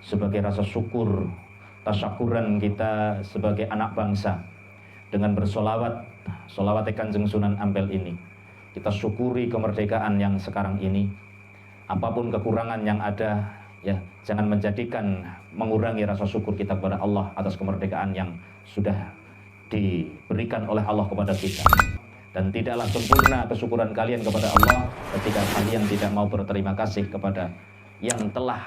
sebagai rasa syukur, tasyakuran kita sebagai anak bangsa dengan bersolawat, solawat Kanjeng Sunan Ampel ini. Kita syukuri kemerdekaan yang sekarang ini. Apapun kekurangan yang ada, ya jangan menjadikan mengurangi rasa syukur kita kepada Allah atas kemerdekaan yang sudah diberikan oleh Allah kepada kita. Dan tidaklah sempurna kesyukuran kalian kepada Allah ketika kalian tidak mau berterima kasih kepada yang telah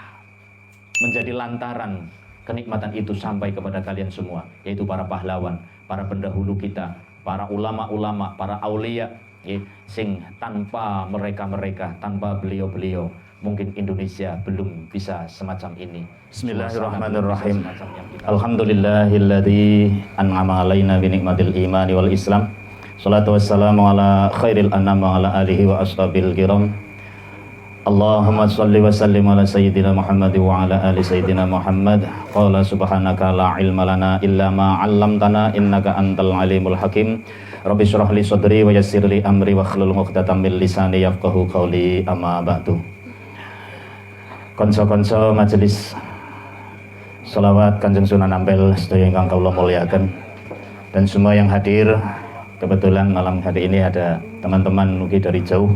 menjadi lantaran kenikmatan itu sampai kepada kalian semua, yaitu para pahlawan, para pendahulu kita, para ulama-ulama, para aulia, sing tanpa mereka, tanpa beliau-beliau, mungkin Indonesia belum bisa semacam ini. Bismillahirrahmanirrahim. Alhamdulillahilladzi an'ama alaina bi nikmatil imani wal islam. Salatu wassalamu ala khairil anam wa ala alihi wa ashabil kiram. Allahumma salli wa sallim ala sayyidina Muhammad wa ala ali sayyidina Muhammad. Qala subhanaka la ilma lana illa ma 'allamtana innaka antal alimul hakim. Rabbi shrah li sadri wa yassir li amri wa hlul 'uqdatam min lisani yafqahu qawli, amma ba'du. Konco-konco majelis selawat Kanjeng Sunan Ampel sedaya ingkang kula mulyaken, dan semua yang hadir. Kebetulan malam hari ini ada teman-teman mungkin dari jauh,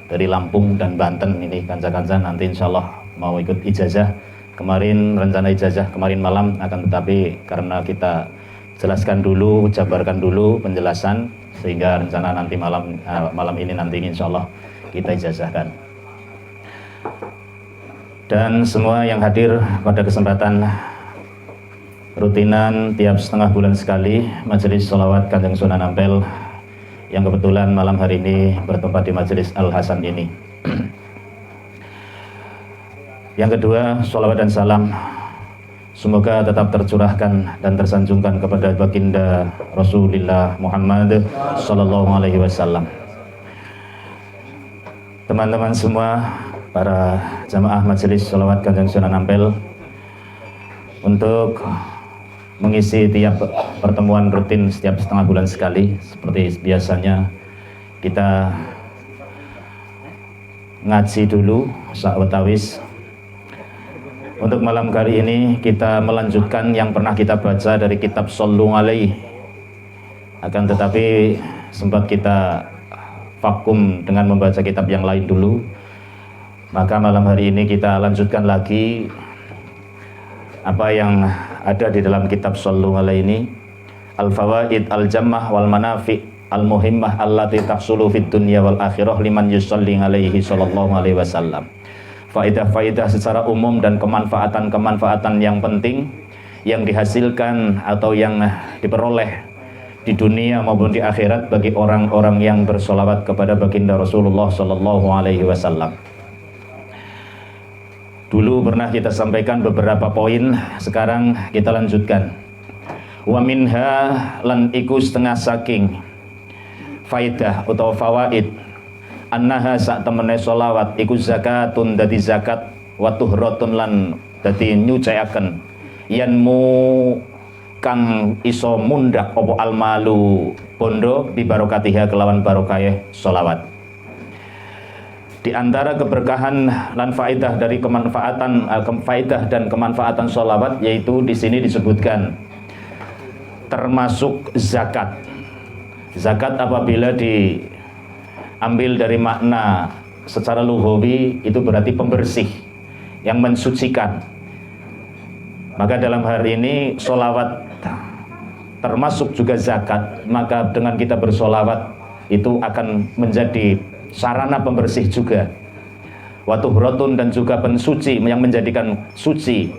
dari Lampung dan Banten, ini kanca-kanca nanti insya Allah mau ikut ijazah. Kemarin rencana ijazah kemarin malam, akan tetapi karena kita jelaskan dulu, jabarkan dulu penjelasan, sehingga rencana nanti malam ini nanti insya Allah kita ijazahkan. Dan semua yang hadir pada kesempatan rutinan tiap setengah bulan sekali majelis sholawat Kanjeng Sunan Ampel yang kebetulan malam hari ini bertempat di majelis Al Hasan ini. Yang kedua, sholawat dan salam semoga tetap tercurahkan dan tersanjungkan kepada baginda Rasulullah Muhammad sallallahu alaihi wasallam. Teman-teman semua, para jamaah majelis sholawat Kanjeng Sunan Ampel, untuk mengisi tiap pertemuan rutin setiap setengah bulan sekali seperti biasanya, kita ngaji dulu sa'watawis. Untuk malam kali ini kita melanjutkan yang pernah kita baca dari kitab Shollu Alaihi. Akan tetapi sempat kita vakum dengan membaca kitab yang lain dulu, maka malam hari ini kita lanjutkan lagi apa yang ada di dalam kitab Shollu Alaihi ini, al-fawaid al-jammah wal manafi al-muhimmah allati tahsulu fid dunya wal akhirah liman yusalli alaihi sallallahu alaihi wasallam. Faidah-faidah secara umum dan kemanfaatan-kemanfaatan yang penting yang dihasilkan atau yang diperoleh di dunia maupun di akhirat bagi orang-orang yang bersolawat kepada baginda Rasulullah sallallahu alaihi wasallam. Dulu pernah kita sampaikan beberapa poin, sekarang kita lanjutkan. Wa minha lan iku setengah saking faidah atau fawaid annaha sak temene sholawat iku zakatun, dadi zakat, wa tuhratun lan dadi nyuciaken yanmu kang iso mundhak apa almalu bondo bi barokatiha kelawan barokahe sholawat. Di antara keberkahan dan faedah dari kemanfaatan faedah dan kemanfaatan sholawat, yaitu di sini disebutkan termasuk zakat. Zakat apabila diambil dari makna secara lughawi itu berarti pembersih, yang mensucikan. Maka dalam hari ini sholawat termasuk juga zakat. Maka dengan kita bersholawat itu akan menjadi sarana pembersih juga, watuhratun, dan juga pensuci yang menjadikan suci,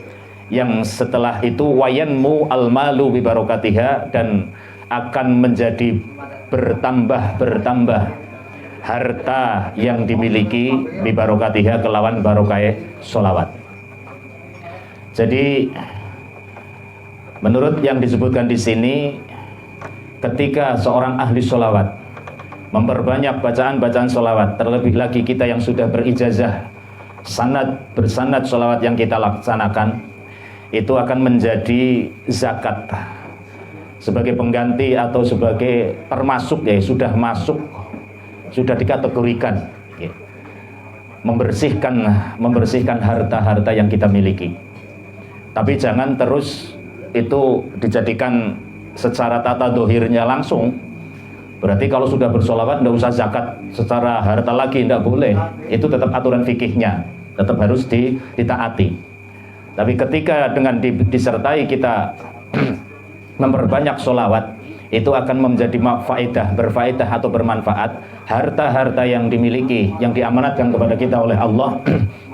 yang setelah itu wayanmu almalu bibarokatiha, dan akan menjadi bertambah harta yang dimiliki bibarokatiha kelawan barokai sholawat. Jadi menurut yang disebutkan di sini, ketika seorang ahli sholawat memperbanyak bacaan-bacaan sholawat, terlebih lagi kita yang sudah berijazah bersanad sholawat yang kita laksanakan, itu akan menjadi zakat sebagai pengganti atau sebagai termasuk, ya sudah masuk, sudah dikategorikan, ya, membersihkan harta-harta yang kita miliki. Tapi jangan terus itu dijadikan secara tata dohirnya langsung. Berarti kalau sudah bersolawat tidak usah zakat secara harta lagi, tidak boleh. Itu tetap aturan fikihnya, tetap harus ditaati. Tapi ketika dengan disertai kita memperbanyak solawat, itu akan menjadi berfaedah atau bermanfaat. Harta-harta yang dimiliki, yang diamanatkan kepada kita oleh Allah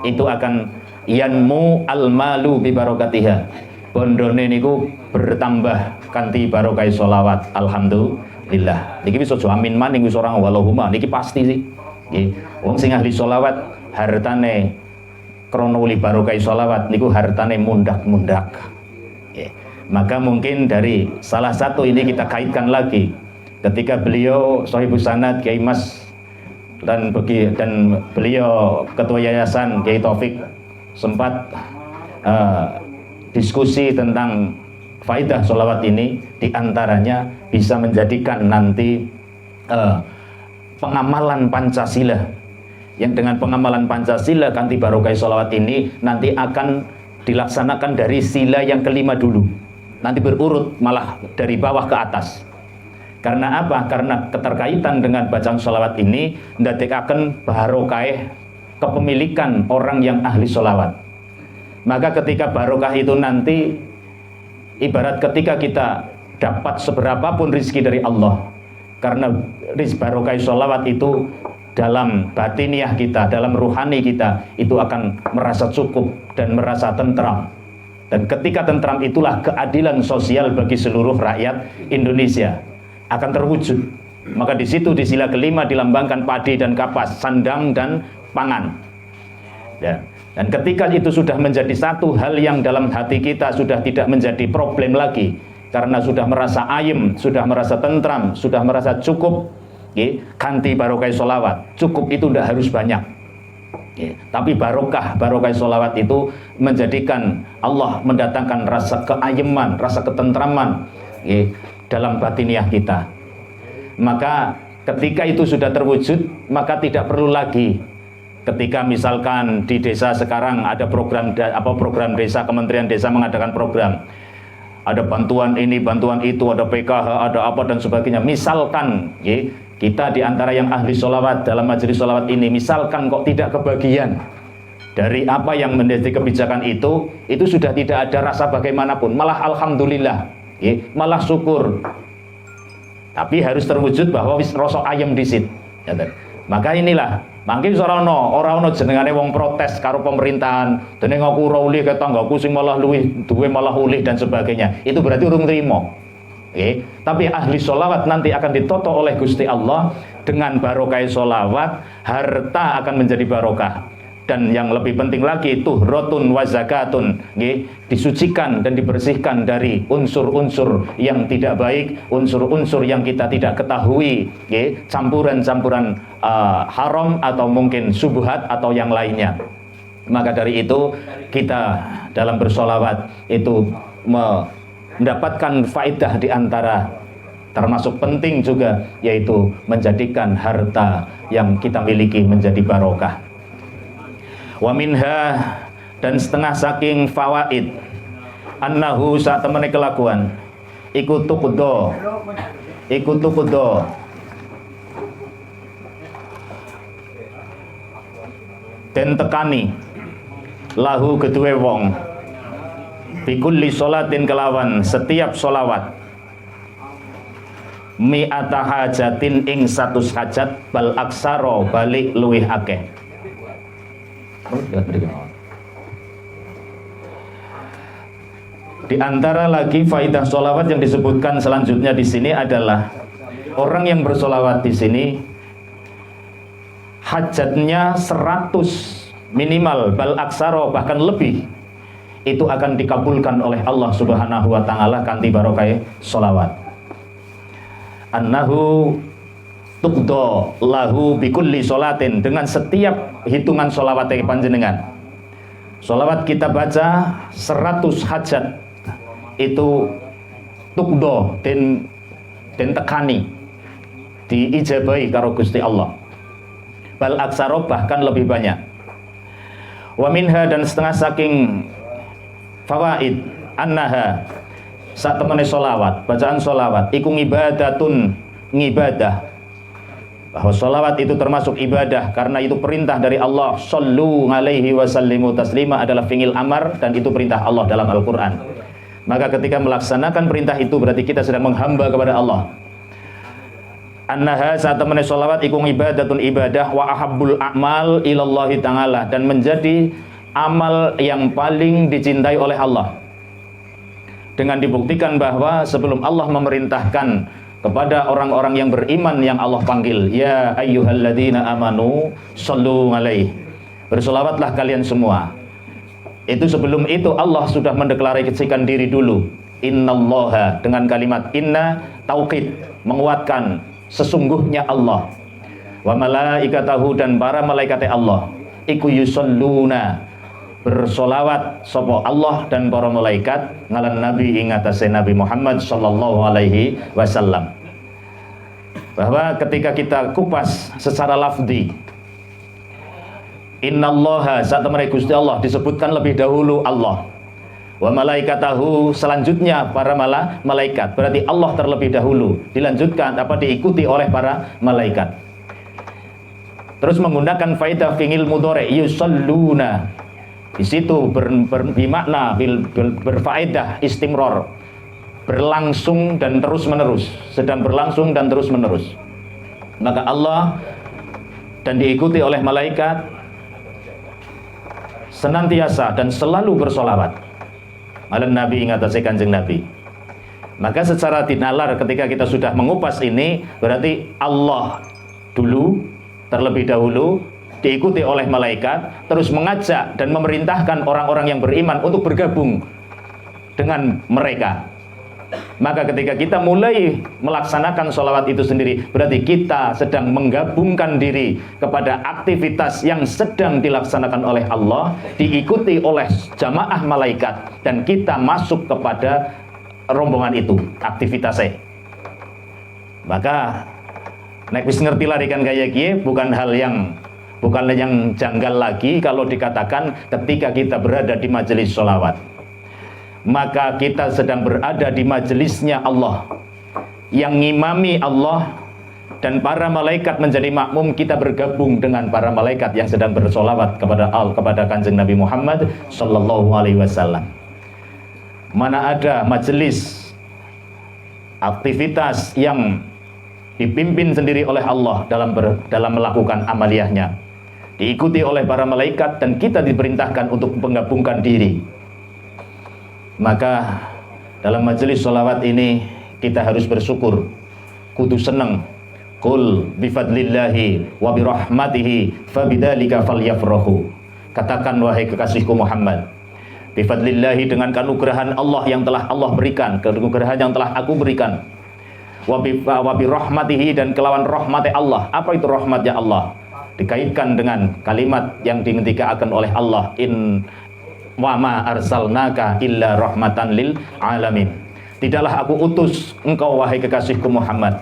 itu akan yanmu al-malu bi barokatiha. Bondone niku bertambah kanthi barokai solawat. Alhamdulillah. Niki wis aja amin maning wis ora walahuma. Niki pasti sih. Nggih. Wong sing ahli solawat hartane krana uli barokai solawat niku hartane mundak-mundak. Nggih. Maka mungkin dari salah satu ini kita kaitkan lagi ketika beliau Shahibus Sanad Kiai Mas dan beliau ketua yayasan Kiai Taufik sempat diskusi tentang faidah sholawat ini, diantaranya bisa menjadikan nanti pengamalan Pancasila, yang dengan pengamalan Pancasila kanthi barokai sholawat ini nanti akan dilaksanakan dari sila yang kelima dulu, nanti berurut malah dari bawah ke atas. Karena apa? Karena keterkaitan dengan bacaan sholawat ini ndadekaken barokah kepemilikan orang yang ahli sholawat. Maka ketika barokah itu nanti ibarat ketika kita dapat seberapapun rizki dari Allah, karena barokah sholawat itu dalam batiniah kita, dalam ruhani kita itu akan merasa cukup dan merasa tentram. Dan ketika tentram itulah keadilan sosial bagi seluruh rakyat Indonesia akan terwujud. Maka di situ di sila kelima dilambangkan padi dan kapas, sandang dan pangan. Ya. Dan ketika itu sudah menjadi satu hal yang dalam hati kita sudah tidak menjadi problem lagi, karena sudah merasa ayem, sudah merasa tentram, sudah merasa cukup, ganti barokai sholawat. Cukup itu tidak harus banyak. Tapi barokai sholawat itu menjadikan Allah mendatangkan rasa keayeman, rasa ketentraman dalam batiniah kita. Maka ketika itu sudah terwujud, maka tidak perlu lagi ketika misalkan di desa sekarang ada program desa, Kementerian Desa mengadakan program, ada bantuan ini, bantuan itu, ada PKH, ada apa dan sebagainya. Misalkan kita di antara yang ahli sholawat dalam majelis sholawat ini, misalkan kok tidak kebagian dari apa yang menjadi kebijakan itu sudah tidak ada rasa bagaimanapun, malah alhamdulillah, malah syukur. Tapi harus terwujud bahwa wis rasa ayem disit. Maka inilah, mangke ora ono jenengane wong protes karo pemerintahan, dene aku ora ulih ke tanggaku sing malah luwih duwe malah ulih dan sebagainya. Itu berarti urung trimo. Tapi ahli sholawat nanti akan ditoto oleh Gusti Allah dengan barokah sholawat, harta akan menjadi barokah. Dan yang lebih penting lagi, tuhrotun wa zakatun, disucikan dan dibersihkan dari unsur-unsur yang tidak baik, unsur-unsur yang kita tidak ketahui, campuran-campuran haram atau mungkin subhat atau yang lainnya. Maka dari itu kita dalam bersolawat itu mendapatkan faedah di antara termasuk penting juga, yaitu menjadikan harta yang kita miliki menjadi barokah. Wa minha, dan setengah saking fawaid, annahu saat temene kelakuan iku tuqdo den tekani lahu kedue wong bikulli sholatin kelawan setiap sholawat mi'ata hajatin ing 100 hajat bal aksaro balik luwih akeh. Di antara lagi faidah sholawat yang disebutkan selanjutnya di sini adalah orang yang bersolawat di sini hajatnya 100 minimal bal aksaro bahkan lebih, itu akan dikabulkan oleh Allah Subhanahu wa taala kanthi barokah sholawat. Annahu tuqdo lahu bikulli sholatin, dengan setiap hitungan sholawat yang panjenengan. Sholawat kita baca 100 hajat itu tuqdo den tekani, diijabahi karo Gusti Allah. Bal aksaro bahkan lebih banyak. Wa minha, dan setengah saking fawaid annaha sak temene sholawat, bacaan sholawat iku ibadatun, ngibadah, bahwa sholawat itu termasuk ibadah karena itu perintah dari Allah. Shollu alaihi wasallimu taslima adalah fi'il amar dan itu perintah Allah dalam Al-Quran. Maka ketika melaksanakan perintah itu berarti kita sedang menghamba kepada Allah. Annaha saat temene sholawat iku ibadatun, ibadah, wa ahabbul a'mal ilallahi ta'ala, dan menjadi amal yang paling dicintai oleh Allah. Dengan dibuktikan bahwa sebelum Allah memerintahkan kepada orang-orang yang beriman yang Allah panggil, ya ayyuhalladzina amanu shollu alaihi, bersolawatlah kalian semua. Itu sebelum itu Allah sudah mendeklarasikan diri dulu, innallaha, dengan kalimat inna taukid, menguatkan sesungguhnya Allah, wa malaikatahu, dan para malaikatnya Allah, iku yusholluna, bersolawat sopo Allah dan para malaikat ngalan Nabi ingatase Nabi Muhammad sallallahu alaihi wasallam. Bahwa ketika kita kupas secara lafzi, innallaha, saat temani Gusti Allah disebutkan lebih dahulu Allah, wa malaikatahu selanjutnya para malaikat, berarti Allah terlebih dahulu, dilanjutkan diikuti oleh para malaikat. Terus menggunakan faidah fi'il mudhari yusalluna, di situ bermakna berfaedah istimror, berlangsung dan terus menerus, sedang berlangsung dan terus menerus. Maka Allah dan diikuti oleh malaikat senantiasa dan selalu bersolawat ala Nabi, ingatasi kanjeng Nabi. Maka secara dinalar ketika kita sudah mengupas ini, berarti Allah dulu terlebih dahulu, diikuti oleh malaikat, terus mengajak dan memerintahkan orang-orang yang beriman untuk bergabung dengan mereka. Maka ketika kita mulai melaksanakan sholawat itu sendiri, berarti kita sedang menggabungkan diri kepada aktivitas yang sedang dilaksanakan oleh Allah, diikuti oleh jamaah malaikat, dan kita masuk kepada rombongan itu, aktivitasnya. Maka nek wis ngerti larikan kaya kie, bukanlah yang janggal lagi kalau dikatakan ketika kita berada di majelis sholawat, maka kita sedang berada di majelisnya Allah, yang ngimami Allah dan para malaikat menjadi makmum. Kita bergabung dengan para malaikat yang sedang bersolawat kepada kanjeng Nabi Muhammad sallallahu alaihi wasallam. Mana ada majelis aktivitas yang dipimpin sendiri oleh Allah dalam melakukan amaliyahnya, diikuti oleh para malaikat, dan kita diperintahkan untuk menggabungkan diri. Maka dalam majelis sholawat ini kita harus bersyukur, kudu seneng. Qul bifadlillahi wa birahmatihi fabidzalika falyafrahu. Katakan wahai kekasihku Muhammad, bifadlillahi, dengan kanugrahan Allah yang telah Allah berikan, kanugrahan yang telah aku berikan, wa birahmatihi, dan kelawan rahmatnya Allah. Apa itu rahmatnya Allah? Dikaitkan dengan kalimat yang dihentikan oleh Allah, in wa ma arsalnaka illa rahmatan lil alamin. Tidaklah aku utus engkau wahai kekasihku Muhammad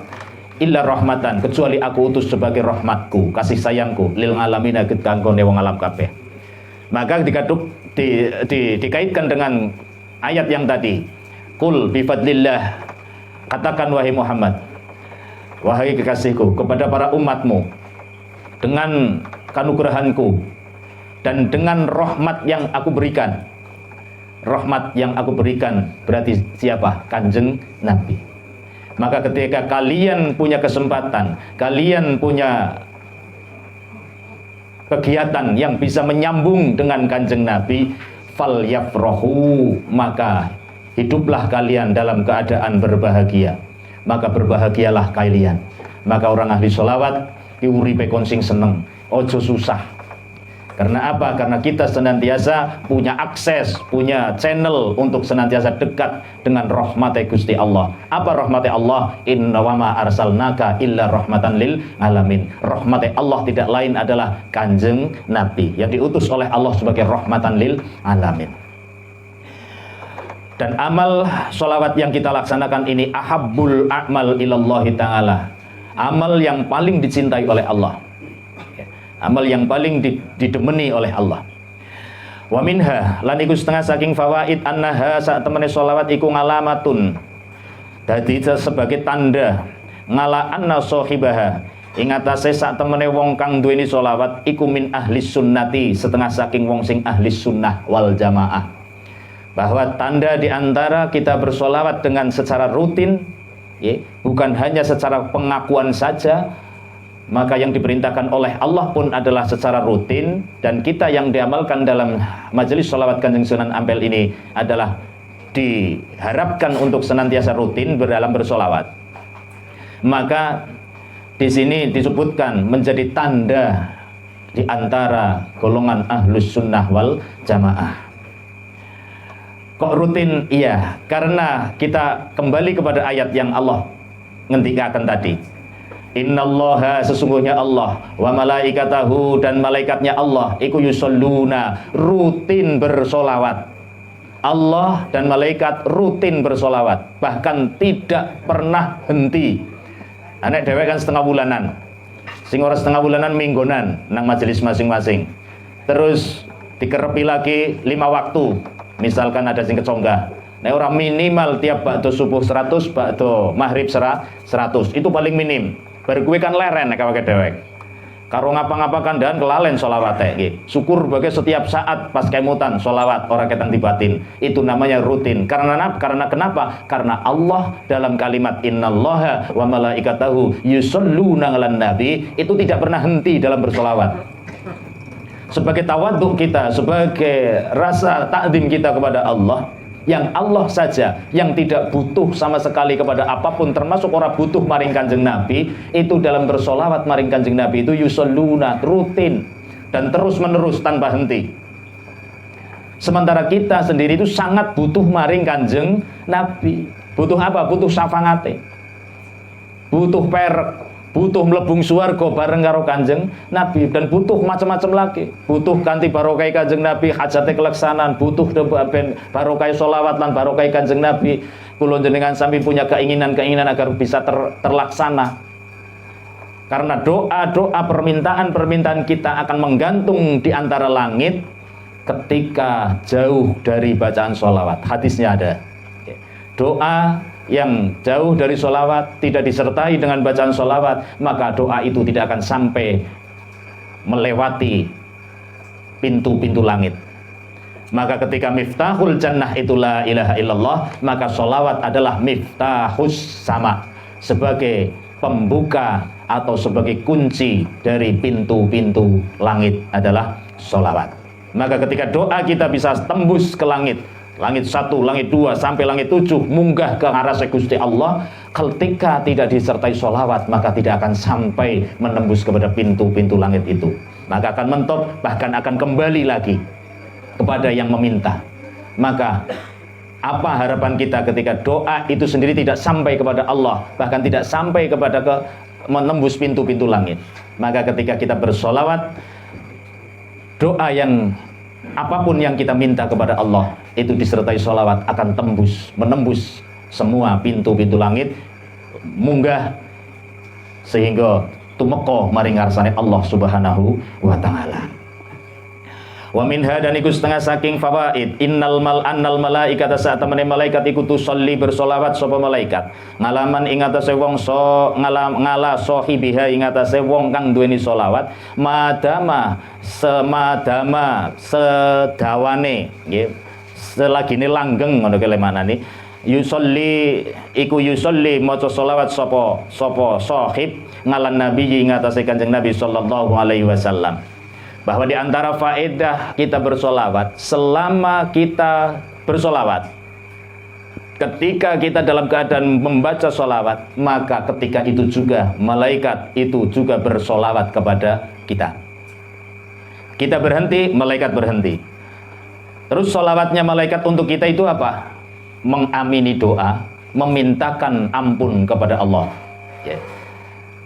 illa rahmatan, kecuali aku utus sebagai rahmatku, kasih sayangku, lil alamin, kanggo wong alam kabeh. Maka dikaitkan dengan ayat yang tadi, qul bifadlillah, katakan wahai Muhammad, wahai kekasihku, kepada para umatmu, dengan kanugrahanku dan dengan rahmat yang aku berikan. Rahmat yang aku berikan berarti siapa? Kanjeng Nabi. Maka ketika kalian punya kesempatan, kalian punya kegiatan yang bisa menyambung dengan kanjeng Nabi, falyafrahu, maka hiduplah kalian dalam keadaan berbahagia. Maka berbahagialah kalian. Maka orang ahli sholawat diuripe konsing seneng, ojo susah. Karena apa? Karena kita senantiasa punya akses, punya channel untuk senantiasa dekat dengan rahmat Gusti Allah. Apa rahmat Allah? Inna wa ma arsalnaka illa rahmatan lil alamin. Rahmat Allah tidak lain adalah kanjeng Nabi yang diutus oleh Allah sebagai rahmatan lil alamin. Dan amal sholawat yang kita laksanakan ini ahabbul a'mal ilallahi ta'ala, amal yang paling dicintai oleh Allah, amal yang paling didemeni oleh Allah. Wa minha lan iku setengah saking fawaid annaha sak temene sholawat iku ngalamatun, dadi sebagai tanda ngala anna sahibaha ing atase sak temene wong kang duweni sholawat iku min ahli sunnati, setengah saking wong sing ahli sunnah wal jamaah. Bahwa tanda di antara kita bersolawat dengan secara rutin, ya, bukan hanya secara pengakuan saja, maka yang diperintahkan oleh Allah pun adalah secara rutin, dan kita yang diamalkan dalam majelis sholawat Kanjeng Sunan Ampel ini adalah diharapkan untuk senantiasa rutin dalam bersolawat. Maka di sini disebutkan menjadi tanda di antara golongan ahlus sunnah wal jamaah. Kok rutin? Iya, karena kita kembali kepada ayat yang Allah ngendikakan tadi. Innallaha, sesungguhnya Allah, wa malaikatahu, dan malaikatnya Allah, iku yusholluna, rutin bersolawat. Allah dan malaikat rutin bersolawat, bahkan tidak pernah henti. Anak dewek kan setengah bulanan, sing ora setengah bulanan minggonan nang majelis masing-masing. Terus dikerepi lagi 5 waktu. Misalkan ada sing keconggah, nek orang minimal tiap bakdo subuh 100, bakdo maghrib 100, itu paling minim. Baru gue kan leren nek awake dewek. Karo ngapa-ngapa kandhan kelalen sholawate nggih. Syukur bagai setiap saat pas kemutan sholawat ora ketang dibatin. Itu namanya rutin. Karena kenapa? Karena Allah dalam kalimat innallaha wa malaikatahu yusholluna 'alan nabi itu tidak pernah henti dalam bersolawat. Sebagai tawaduk kita, sebagai rasa takdim kita kepada Allah, yang Allah saja yang tidak butuh sama sekali kepada apapun, termasuk orang butuh maring Kanjeng Nabi, itu dalam bersolawat maring Kanjeng Nabi itu yusholluna, rutin dan terus menerus tanpa henti. Sementara kita sendiri itu sangat butuh maring Kanjeng Nabi. Butuh apa? Butuh syafangate, butuh perek, butuh mlebung swarga bareng karo Kanjeng Nabi, dan butuh macam-macam lagi. Butuh kanthi barokah Kanjeng Nabi hajate keleksanan, butuh ben barokah sholawat lan barokah Kanjeng Nabi kula jenengan sami punya keinginan-keinginan agar bisa terlaksana. Karena doa-doa permintaan-permintaan kita akan menggantung di antara langit ketika jauh dari bacaan sholawat. Hadisnya ada. Doa yang jauh dari sholawat, tidak disertai dengan bacaan sholawat, maka doa itu tidak akan sampai melewati pintu-pintu langit. Maka ketika miftahul jannah itu la ilaha illallah, maka sholawat adalah miftahus sama, sebagai pembuka atau sebagai kunci dari pintu-pintu langit adalah sholawat. Maka ketika doa kita bisa tembus ke langit 1, langit 2, sampai langit 7, munggah ke arah Gusti Allah, ketika tidak disertai sholawat, maka tidak akan sampai menembus kepada pintu-pintu langit itu. Maka akan mentok, bahkan akan kembali lagi kepada yang meminta. Maka apa harapan kita ketika doa itu sendiri tidak sampai kepada Allah, bahkan tidak sampai kepada menembus pintu-pintu langit? Maka ketika kita bersolawat, doa yang apapun yang kita minta kepada Allah itu disertai sholawat akan menembus semua pintu-pintu langit, munggah sehingga tumeka maring ngarsane Allah Subhanahu wa taala. Wa minha, dan iku setengah saking fawaid annal malaikata saat temene malaikat iku tusolli bersolawat sapa malaikat ngalaman ing atase wong ngala sahibiha ing atase wong kang duweni solawat madama sedawane nggih, selagine langgeng ngono ki lemanane yusolli iku yusolli maca solawat sapa sahib ngalan nabi ing atase Kanjeng Nabi sallallahu alaihi wasallam. Bahwa di antara faedah kita bersolawat, selama kita bersolawat, ketika kita dalam keadaan membaca solawat, maka ketika itu juga malaikat itu juga bersolawat kepada kita. Kita berhenti, malaikat berhenti. Terus solawatnya malaikat untuk kita itu apa? Mengamini doa, memintakan ampun kepada Allah.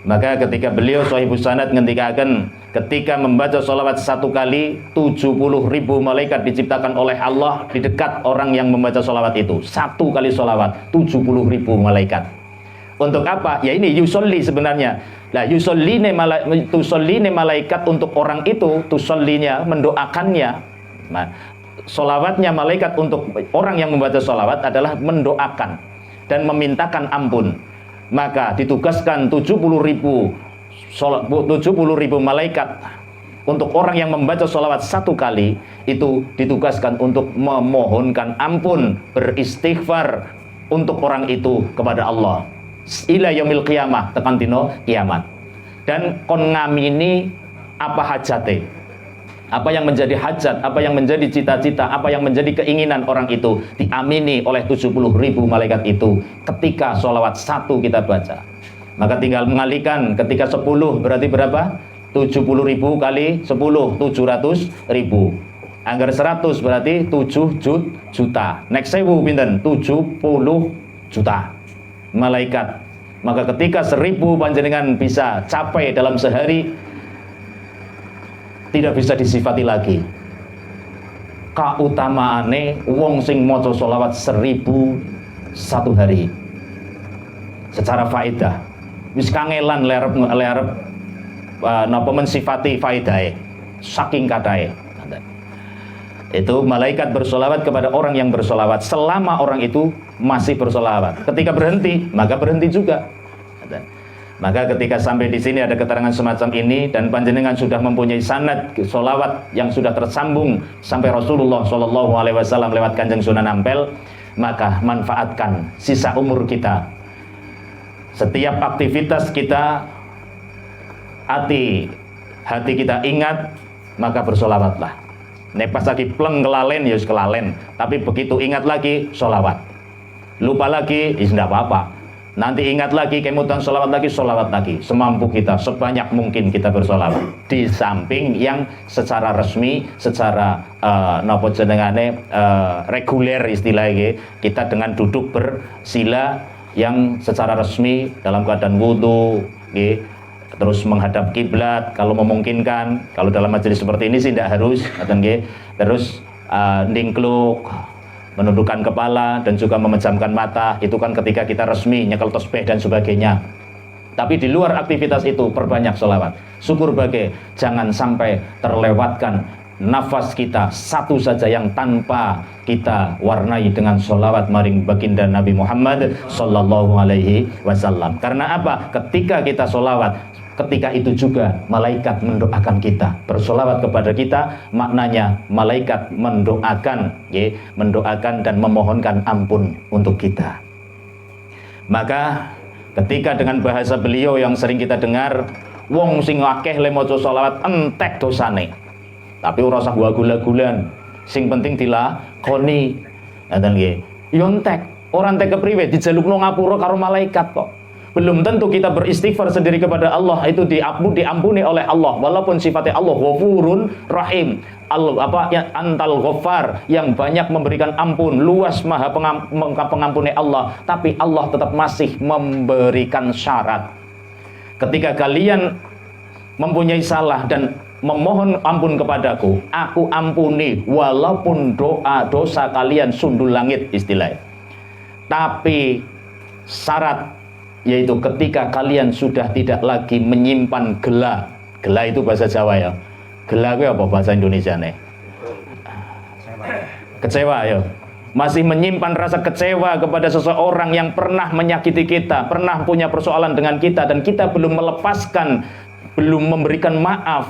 Maka ketika beliau Shahibus Sanad ngendikaken, ketika membaca sholawat 1 kali 70.000 malaikat diciptakan oleh Allah di dekat orang yang membaca sholawat itu. 1 kali sholawat 70.000 malaikat. Untuk apa? Ya ini yusolli sebenarnya. Nah tusolline malaikat untuk orang itu, tusollinya mendoakannya, Sholawatnya malaikat untuk orang yang membaca sholawat adalah mendoakan dan memintakan ampun. Maka ditugaskan 70.000 malaikat untuk orang yang membaca sholawat satu kali, itu ditugaskan untuk memohonkan ampun, beristighfar untuk orang itu kepada Allah ila yaumil qiyamah, tekan dino kiamat. Dan kon ngamini apa hajate, apa yang menjadi hajat, apa yang menjadi cita-cita, apa yang menjadi keinginan orang itu diamini oleh 70.000 malaikat itu ketika sholawat satu kita baca. Maka tinggal mengalihkan, ketika 10 berarti berapa? 70.000 kali 10, 700.000. Anggar 100 berarti 7 juta. Next 1000 pinten? 70 juta malaikat. Maka ketika 1000 panjenengan bisa capai dalam sehari, tidak bisa disifati lagi kautamaane wong sing maca sholawat 1000 satu hari. Secara faedah wis kangelan lerep napa mensifati faedahe saking katahe. Itu malaikat bersolawat kepada orang yang bersolawat selama orang itu masih bersolawat. Ketika berhenti, maka berhenti juga. Maka ketika sampai di sini ada keterangan semacam ini dan panjenengan sudah mempunyai sanad solawat yang sudah tersambung sampai Rasulullah SAW lewat Kanjeng Sunan Ampel, maka manfaatkan sisa umur kita. Setiap aktivitas kita, hati kita ingat, maka bersolawatlah. Nek pas lagi pleng kelalen ya kelalen, tapi begitu ingat lagi solawat. Lupa lagi, ya tidak apa-apa. Nanti ingat lagi, kemudian solawat lagi, semampu kita, sebanyak mungkin kita bersolawat. Di samping yang secara resmi, secara reguler istilahnya, kita dengan duduk bersila yang secara resmi dalam keadaan wudhu, terus menghadap kiblat kalau memungkinkan. Kalau dalam majelis seperti ini sih tidak harus, terus ningkluk, menundukkan kepala dan juga memejamkan mata. Itu kan ketika kita resmi nyekel tasbih dan sebagainya. Tapi di luar aktivitas itu perbanyak sholawat. Syukur bagai jangan sampai terlewatkan nafas kita satu saja yang tanpa kita warnai dengan sholawat maring baginda Nabi Muhammad sallallahu alaihi wasallam. Karena apa? Ketika kita sholawat, ketika itu juga malaikat mendoakan kita, bersolawat kepada kita, maknanya malaikat mendoakan, mendoakan dan memohonkan ampun untuk kita. Maka ketika dengan bahasa beliau yang sering kita dengar, wong sing akeh le maca sholawat entek dosane, tapi ora usah gula-gulan, sing penting dilakoni. Ngoten nggih. Yo entek, ora entek kepriwe dijalukno ngapura karo malaikat kok. Belum tentu kita beristighfar sendiri kepada Allah itu diampuni oleh Allah, walaupun sifatnya Allah Ghafurun Rahim. Antal Ghaffar, yang banyak memberikan ampun, luas maha pengampuni Allah, tapi Allah tetap masih memberikan syarat. Ketika kalian mempunyai salah dan memohon ampun kepadaku, aku ampuni walaupun dosa kalian sundul langit istilahnya. Tapi syarat yaitu ketika kalian sudah tidak lagi menyimpan gela. Gela itu bahasa Jawa ya. Gela itu apa bahasa Indonesia nih? Kecewa ya. Masih menyimpan rasa kecewa kepada seseorang yang pernah menyakiti kita, pernah punya persoalan dengan kita, dan kita belum melepaskan, belum memberikan maaf.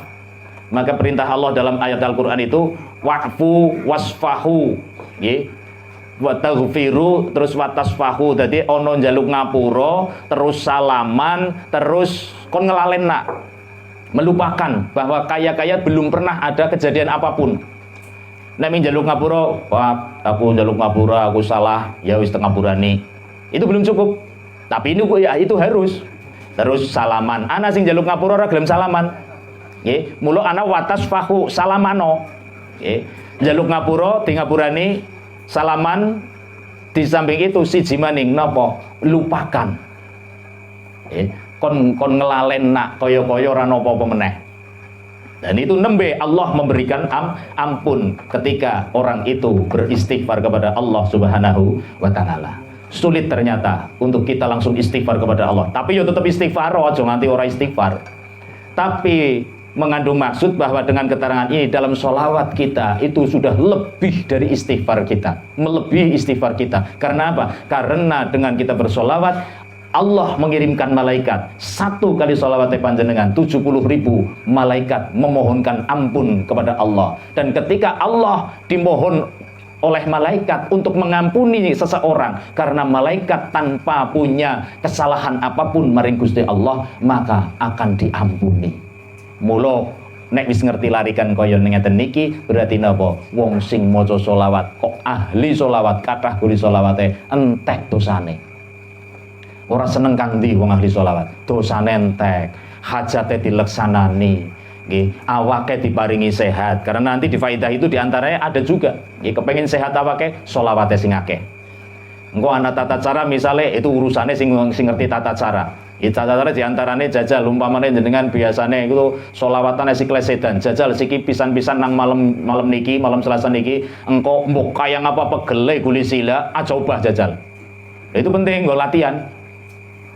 Maka perintah Allah dalam ayat Al-Quran itu wa'fu wasfahu, wa taghfiru terus watasfahu. Jadi ono njaluk ngapura, terus salaman, terus kon ngelalen nak, melupakan bahwa kaya-kaya belum pernah ada kejadian apapun. Nek njaluk ngapura, Pak, aku njaluk ngapura, aku salah, ya wis teng ngapurani. Itu belum cukup. Tapi ini ya itu harus. Terus salaman. Ana sing njaluk ngapura ora gelem salaman. Nggih, mula ana watasfahu salamano. Nggih, njaluk ngapura di ngapurani, salaman. Di samping itu siji maning napa? Lupakan. Kon ngelalen nak kaya-kaya ora napa-apa meneh. Dan itu nembe Allah memberikan ampun ketika orang itu beristighfar kepada Allah Subhanahu wa taala. Sulit ternyata untuk kita langsung istighfar kepada Allah. Tapi yo tetap istighfar, aja nganti ora istighfar. Tapi mengandung maksud bahwa dengan keterangan ini dalam sholawat kita itu sudah lebih dari istighfar kita, melebihi istighfar kita. Karena apa? Karena dengan kita bersolawat, Allah mengirimkan malaikat. Satu kali sholawatnya panjenengan 70.000 malaikat memohonkan ampun kepada Allah. Dan ketika Allah dimohon oleh malaikat untuk mengampuni seseorang, karena malaikat tanpa punya kesalahan apapun maring Gusti Allah, maka akan diampuni. Mula nek wis ngerti larikan kaya ngeten niki, berarti napa? Wong sing maca selawat kok ahli selawat, kathah guli selawate entek dosane. Ora seneng kang ndi wong ahli selawat? Dosane entek, hajate dileksanani, nggih, awake diparingi sehat. Karena nanti di faidah itu diantaranya ada juga, nggih, kepengin sehat awake, selawate sing akeh. Engko ana tata cara misale itu urusane sing ngerti tata cara. Tata cara diantaranya jajal, umpamane jenengan biasane itu sholawatan si klesedan, jajal siki pisan-pisan nang malam niki, malam Selasa niki, engko mbok kayang apa pegele guli sila, aja ubah jajal. Itu penting nggo latihan.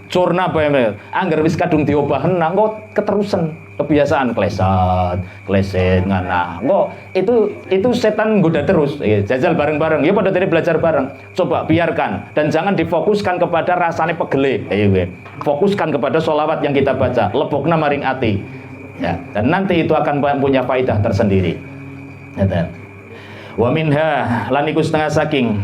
Curna bae, angger wis kadung diobahen engko keterusan kebiasaan kleset ngana. Engko itu setan goda terus. Jajal bareng-bareng, ya pada dari belajar bareng. Coba biarkan dan jangan difokuskan kepada rasane pegele. Fokuskan kepada sholawat yang kita baca, lebokna maring ati. Ya, dan nanti itu akan punya faidah tersendiri. Wa minha lan iku setengah saking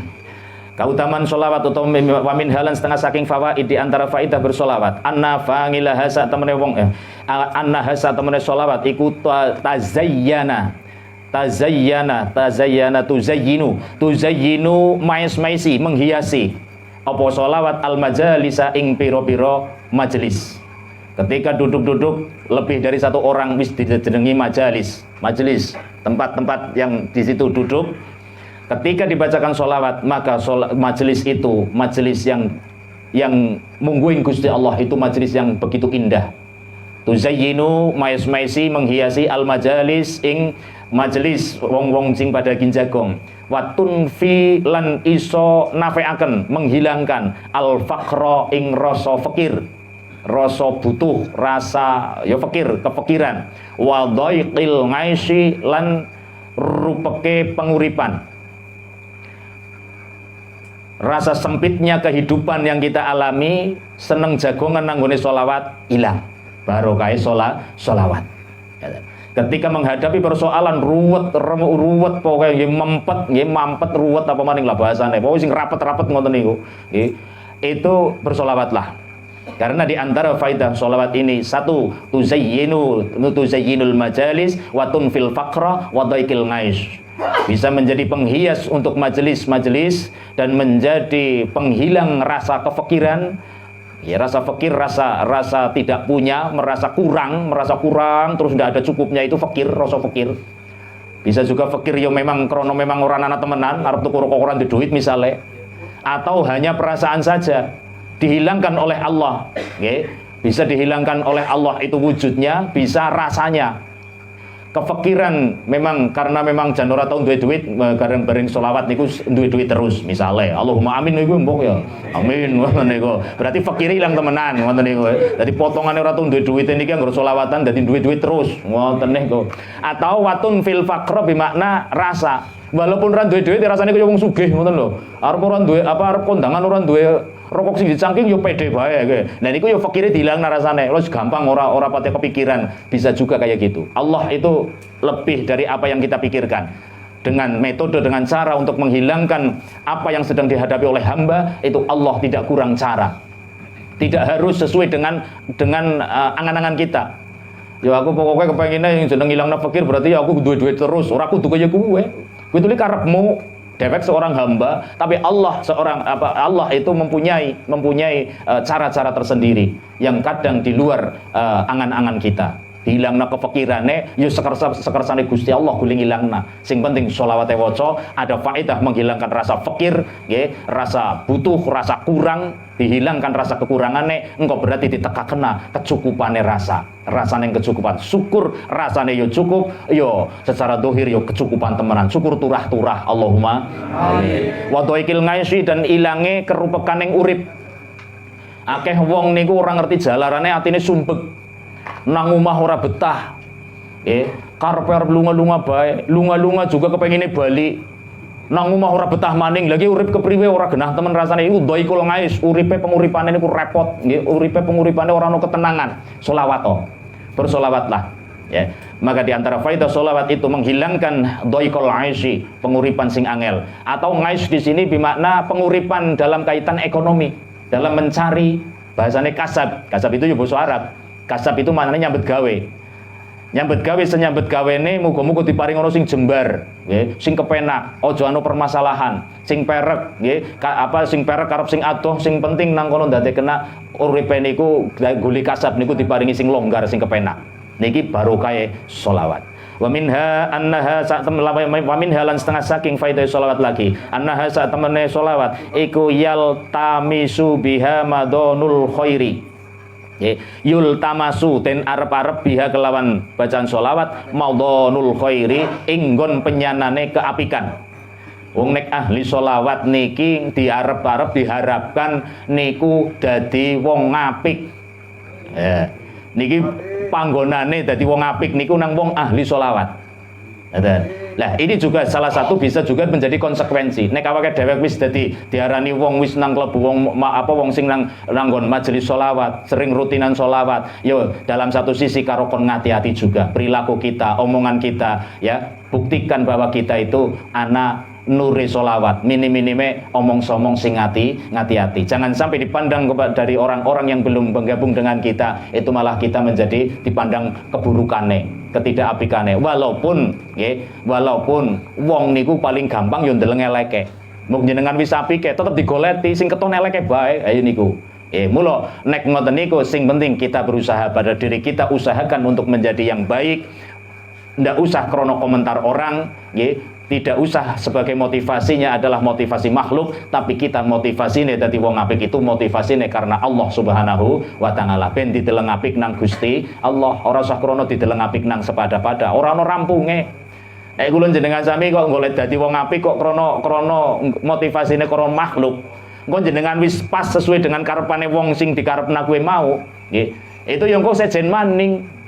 keutamaan sholawat atau wamin halan setengah saking fawaid di antara faidah bersolawat. Anna fangila hasa temene wong anna hasa temene sholawat iku tazayyana tuzayyinu mais-maisi menghiasi apa sholawat al majalisa ing piro-piro majelis. Ketika duduk-duduk lebih dari satu orang wis dijenengi majelis, tempat-tempat yang di situ duduk. Ketika dibacakan sholawat, maka majelis itu majelis yang mungguing Gusti Allah, itu majelis yang begitu indah. Tuzayyinu mais-maisi menghiasi al majalis ing majelis wong-wong sing pada ginjagong. Watun fi lan iso nafeaken menghilangkan al faqra ing rasa fakir, rasa butuh, rasa ya fakir, kefikiran. Wa dhaiqil ngaisi lan rupeke penguripan. Rasa sempitnya kehidupan yang kita alami, seneng jagongan nanggone sholawat hilang. Barokah sholawat. Ketika menghadapi persoalan ruwet pokoknya mampet ruwet apa maning lah bahasane. Pokoknya sing rapet-rapet ngoten niku. Itu bersolawatlah. Karena di antara faidah sholawat ini, satu, tuzayyinul majalis wa tunfil faqra wa dhaikil ngais. Bisa menjadi penghias untuk majelis-majelis dan menjadi penghilang rasa kefikiran, ya rasa fakir, rasa tidak punya, merasa kurang terus tidak ada cukupnya, itu fakir, rasa fakir. Bisa juga fakir ya memang krono memang orang anak temenan arep tuku rokok di duit misalnya, atau hanya perasaan saja dihilangkan oleh Allah, okay? Bisa dihilangkan oleh Allah itu wujudnya, bisa rasanya. Kefikiran memang karena memang jan ora tau duwe duit bareng-bareng selawat niku duwe duit terus misale Allahumma amin niku mbok ya amin ngoten niku berarti fakir ilang temenan ngoten niku dadi potongane ora tau duwe duit niki anggere selawatan dadi duit-duit terus ngoten niku atau watun fil faqra bimakna rasa walaupun ora duwe duit rasane kaya wong sugih ngoten lho arep ora duwe apa arep kondangan ora duwe rokok sing dicangking yo pede bae kowe. Nah niku yo fakire dilangna rasane. Wis gampang ora pati kepikiran. Bisa juga kayak gitu. Allah itu lebih dari apa yang kita pikirkan. Dengan metode, dengan cara untuk menghilangkan apa yang sedang dihadapi oleh hamba, itu Allah tidak kurang cara. Tidak harus sesuai dengan angan-angan kita. Ya aku pokoknya kepengine yang jeneng ilangna fakir berarti ya aku duwe-duwe terus. Ora kudu kaya kowe. Kowe tulis karepmu. Dewek seorang hamba, tapi Allah itu mempunyai cara-cara tersendiri yang kadang di luar angan-angan kita. Hilangna kefakirane, yo sekersane Gusti Allah guling hilangna. Sing penting sholawate waca ada faedah menghilangkan rasa fakir, nggih, rasa butuh, rasa kurang, dihilangkan rasa kekurangane, engko berarti ditekakena kecukupane rasane kecukupan. Syukur rasane yo cukup, yo secara dohir yo kecukupan temenan. Syukur turah-turah, Allahumma amin. Wa dhaikil ngaisi dan ilange kerupekaning urip. Akeh wong niku ora ngerti jalarane atine sumpek. Nang omah ora betah, Karepe arep lunga-lunga bae, lunga-lunga juga kepengine bali. Nang omah ora betah maning, lagi urip kepriwe ora genah temen rasane iku dhaikul ngais, uripe penguripane niku repot, nggih, uripe penguripane ora ono ketenangan. Sholawat bersolawatlah, ya. Maka di antara faedah sholawat itu menghilangkan dhaikul aisi, penguripan sing angel. Atau ngais di sini bermakna penguripan dalam kaitan ekonomi, dalam mencari, bahasane kasab. Kasab itu ya basa Arab. Kasab itu maknanya nyambet gawe. Nyambet gawe senyambet gawene muga-muga diparing ono sing jembar, nggih, sing kepenak, aja ana permasalahan, sing perek, nggih, sing perek karep sing adoh, sing penting nang kono ndadekna uripe niku guli kasab niku diparingi sing longgar, sing kepenak. Niki barokahe sholawat. Wa minha annaha wa minha lan setengah saking faedah sholawat lagi. Annaha sak temene sholawat iku yaltamisu biha madonul khairi. Yul tamasu ten arep-arep biha kelawan bacaan sholawat maudhonul khairi inggon penyanane keapikan. Wong nek ahli sholawat niki diarep-arep diharapkan niku dadi wong apik. Niki panggonane dadi wong apik niku nang wong ahli sholawat. Lah ini juga salah satu bisa juga menjadi konsekuensi. Nek awake dhewek wis dadi diarani wong wis nang klebu wong sing nang nggon majelis sholawat, sering rutinan sholawat, yo dalam satu sisi karo kon ngati-ati juga perilaku kita, omongan kita, ya buktikan bahwa kita itu anak nuri sholawat, minim-minime omong-somong sing ngati-hati. Jangan sampai dipandang dari orang-orang yang belum bergabung dengan kita, itu malah kita menjadi dipandang keburukane, ketidakapikane. Walaupun wong niku paling gampang yo ndeleng eleke. Mung jenengan wis apike tetep digoleti, sing keton eleke bae, ayo niku. Mula nek ngoten niku sing penting kita berusaha pada diri kita, usahakan untuk menjadi yang baik. Ndak usah krono komentar orang, nggih. Tidak usah sebagai motivasinya adalah motivasi makhluk, tapi kita motivasine dadi wong apik itu motivasine karena Allah Subhanahu wa taala. Ben dideleng apik nang Gusti Allah, ora usah krana dideleng apik nang sepada-pada, ora ana rampunge. Nek kula jenengan sami kok golek dadi wong apik kok krana motivasine krana makhluk. Engko jenengan wis pas sesuai dengan karepane wong sing dikarepna kowe mau, nggih. Itu yang kok sejen maning.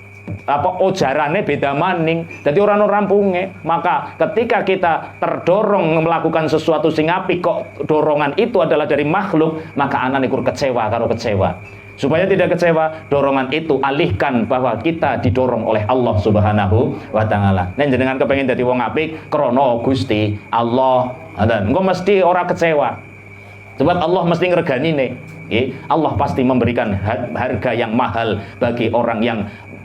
Ojarane beda maning, jadi orang rampunge. Maka ketika kita terdorong melakukan sesuatu sing apik kok dorongan itu adalah dari makhluk, maka anak ikur kecewa. Supaya tidak kecewa, dorongan itu alihkan bahwa kita didorong oleh Allah Subhanahu wa taala. Nek jenengan kepengin dadi wong apik krana Gusti Allah, engko mesti ora kecewa. Sebab Allah mesti ngreganine. Allah pasti memberikan harga yang mahal bagi orang yang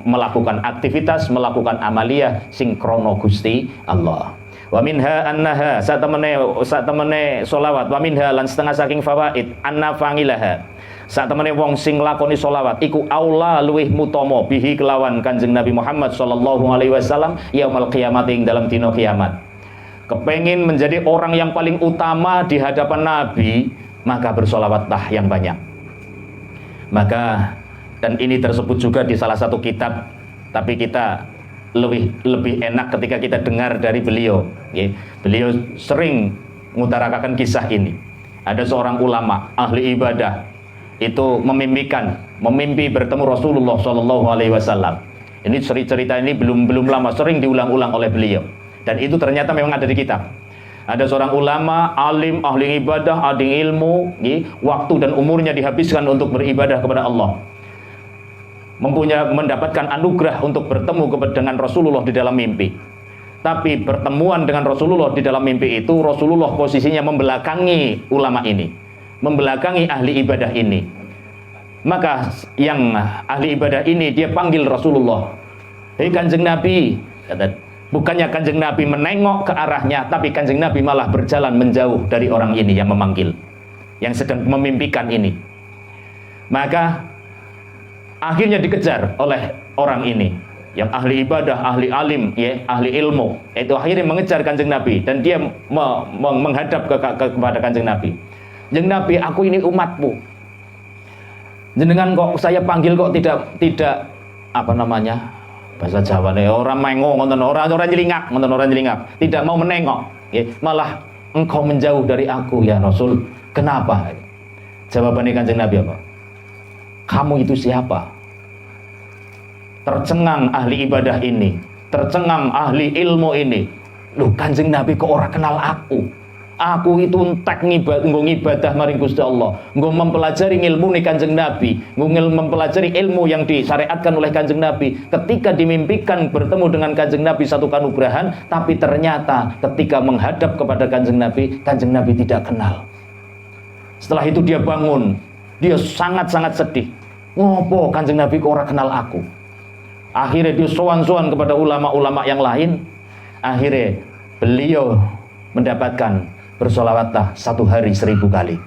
melakukan aktivitas, melakukan amaliyah sing krana Gusti Allah. Wa minha annaha satemene sholawat, wa minha lan setengah saking fawaid anna fangilaha. Satemene wong sing lakoni sholawat iku aula luwih mutama bihi kelawan Kanjeng Nabi Muhammad sallallahu alaihi wasallam yaumul qiyamah ing dalam dina kiamat. Kepengin menjadi orang yang paling utama di hadapan Nabi, maka bersolawatlah yang banyak. Dan ini tersebut juga di salah satu kitab, tapi kita lebih enak ketika kita dengar dari beliau. Beliau sering mengutarakan kisah ini. Ada seorang ulama ahli ibadah itu memimpi bertemu Rasulullah SAW. Ini cerita ini belum lama, sering diulang-ulang oleh beliau. Dan itu ternyata memang ada di kitab. Ada seorang ulama, alim, ahli ibadah, ahli ilmu, waktu dan umurnya dihabiskan untuk beribadah kepada Allah. Mendapatkan anugerah untuk bertemu dengan Rasulullah di dalam mimpi. Tapi pertemuan dengan Rasulullah di dalam mimpi itu, Rasulullah posisinya membelakangi ulama ini, membelakangi ahli ibadah ini. Maka yang ahli ibadah ini dia panggil Rasulullah, "Hei Kanjeng Nabi." Bukannya Kanjeng Nabi menengok ke arahnya, tapi Kanjeng Nabi malah berjalan menjauh dari orang ini yang memanggil, yang sedang memimpikan ini. Maka akhirnya dikejar oleh orang ini yang ahli ibadah, ahli alim, ahli ilmu. Itu akhirnya mengejar Kanjeng Nabi dan dia menghadap kepada Kanjeng Nabi. Kanjeng Nabi, aku ini umatmu. Jenengan kok saya panggil kok tidak bahasa Jawa nih, orang mengo ngonten, orang nyelingak, tidak mau menengok, malah engkau menjauh dari aku ya Rasul. Kenapa? Jawabannya Kanjeng Nabi apa? Kamu itu siapa? Tercengang ahli ibadah ini. tercengang ahli ilmu ini, loh Kanjeng Nabi kok ora kenal aku? Aku itu entek ngibadah maring Gusti Allah, nggo mempelajari ilmu nih Kanjeng Nabi, nggo mempelajari ilmu yang disyariatkan oleh Kanjeng Nabi. Ketika dimimpikan bertemu dengan Kanjeng Nabi satu kanugrahan, tapi ternyata ketika menghadap kepada Kanjeng Nabi tidak kenal. Setelah itu dia bangun, dia sangat-sangat sedih. Ngopo Kanjeng Nabi kok ora kenal aku? Akhirnya dia sowan-sowan kepada ulama-ulama yang lain. Akhirnya beliau mendapatkan bersolawatlah 1 hari 1000 kali.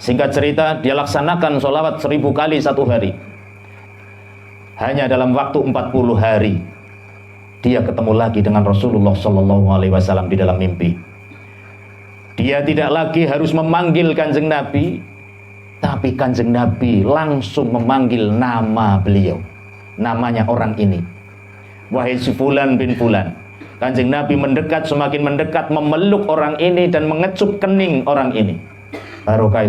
Singkat cerita, dia laksanakan solawat 1000 kali 1 hari. Hanya dalam waktu 40 hari dia ketemu lagi dengan Rasulullah SAW di dalam mimpi. Dia tidak lagi harus memanggil Kanjeng Nabi, tapi Kanjeng Nabi langsung memanggil nama beliau, namanya orang ini, wahai si Fulan bin Fulan. Kanjeng Nabi mendekat, semakin mendekat, memeluk orang ini dan mengecup kening orang ini. Barokah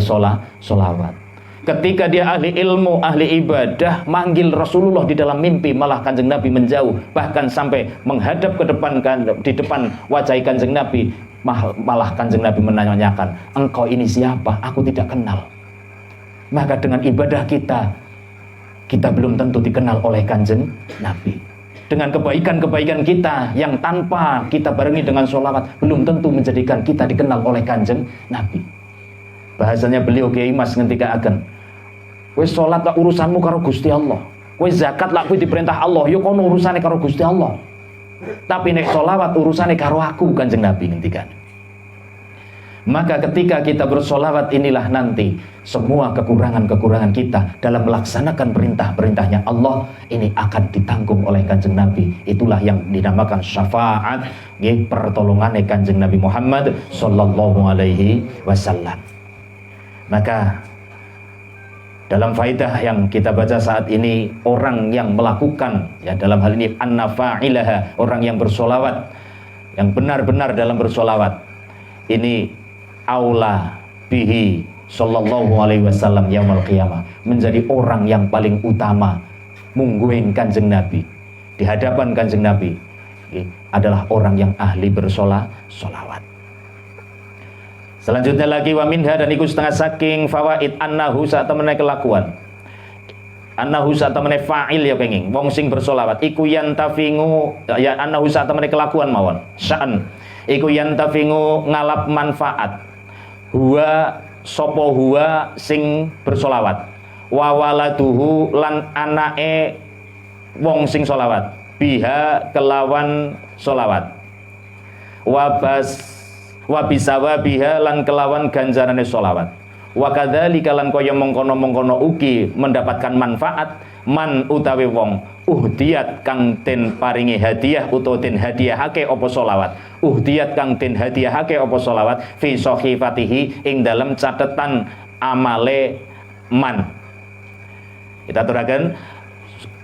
solawat. Ketika dia ahli ilmu, ahli ibadah, manggil Rasulullah di dalam mimpi, malah Kanjeng Nabi menjauh, bahkan sampai menghadap ke depan, di depan wajah Kanjeng Nabi. Malah Kanjeng Nabi menanyakan, engkau ini siapa? Aku tidak kenal. Maka dengan ibadah kita belum tentu dikenal oleh Kanjeng Nabi. Dengan kebaikan-kebaikan kita yang tanpa kita barengi dengan sholawat, belum tentu menjadikan kita dikenal oleh Kanjeng Nabi. Bahasanya beliau Kiai Mas ngentika akan, kowe sholat lah urusanmu karo Gusti Allah, kowe zakat lah kowe diperintah Allah, yo kono urusane karo Gusti Allah. Tapi nek sholawat urusannya karo aku, Kanjeng Nabi ngendikan. Maka ketika kita bersolawat inilah nanti semua kekurangan-kekurangan kita dalam melaksanakan perintah-perintahnya Allah ini akan ditanggung oleh Kanjeng Nabi. Itulah yang dinamakan syafaat, pertolongan Kanjeng Nabi Muhammad sallallahu alaihi wasallam. Maka dalam faidah yang kita baca saat ini, orang yang melakukan, ya dalam hal ini an-nafa'ilaha, orang yang bersolawat, yang benar-benar dalam bersolawat, ini aula bihi sallallahu alaihi wasallam yaumul qiyamah, menjadi orang yang paling utama mungguin Kanjeng Nabi di hadapan Kanjeng Nabi, adalah orang yang ahli bersolawat. Selanjutnya lagi wa minha, dan iku setengah saking fawaid annahu saat temene kelakuan, annahu saat temene fa'il ya kenging wong sing bersolawat iku yantafingu, ya annahu saat temene kelakuan mawon sya'an iku yantafingu ngalap manfaat huwa sapa huwa sing bersolawat wa waladuhu lan anake wong sing solawat biha kelawan solawat wa bisawa biha lan kelawan ganjarane solawat wa kadzalika lan kaya mengkono-mengkono ugi mendapatkan manfaat man utawi wong uhdiyat kang den paringi hadiah utawa den hadiahake apa solawat, uhdiyat kang den hadiahake apa solawat fi sahifatihi ing dalam catatan amale man. Kita turaken,